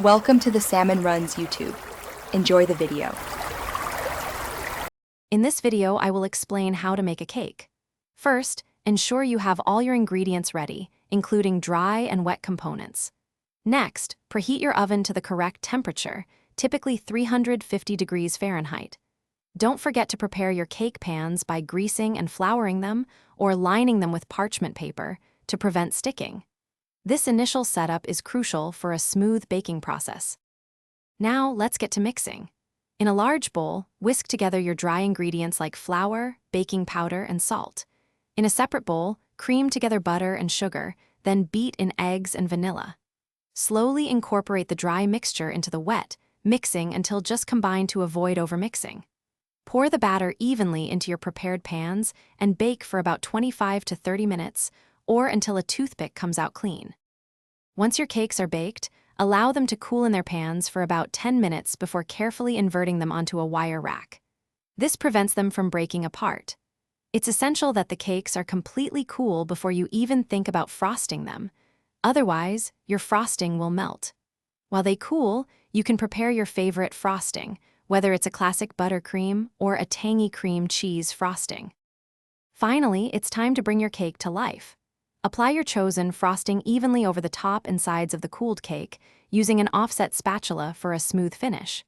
Welcome to the Salmon Runs YouTube. Enjoy the video. In this video, I will explain how to make a cake. First, ensure you have all your ingredients ready, including dry and wet components. Next, preheat your oven to the correct temperature, typically 350 degrees Fahrenheit. Don't forget to prepare your cake pans by greasing and flouring them or lining them with parchment paper to prevent sticking. This initial setup is crucial for a smooth baking process. Now, let's get to mixing. In a large bowl, whisk together your dry ingredients like flour, baking powder, and salt. In a separate bowl, cream together butter and sugar, then beat in eggs and vanilla. Slowly incorporate the dry mixture into the wet, mixing until just combined to avoid overmixing. Pour the batter evenly into your prepared pans and bake for about 25 to 30 minutes, or until a toothpick comes out clean. Once your cakes are baked, allow them to cool in their pans for about 10 minutes before carefully inverting them onto a wire rack. This prevents them from breaking apart. It's essential that the cakes are completely cool before you even think about frosting them. Otherwise, your frosting will melt. While they cool, you can prepare your favorite frosting, whether it's a classic buttercream or a tangy cream cheese frosting. Finally, it's time to bring your cake to life. Apply your chosen frosting evenly over the top and sides of the cooled cake, using an offset spatula for a smooth finish.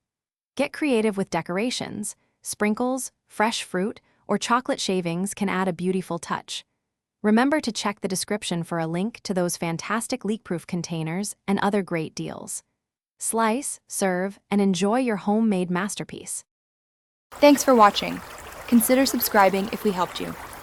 Get creative with decorations. Sprinkles, fresh fruit, or chocolate shavings can add a beautiful touch. Remember to check the description for a link to those fantastic leak-proof containers and other great deals. Slice, serve, and enjoy your homemade masterpiece. Thanks for watching. Consider subscribing if we helped you.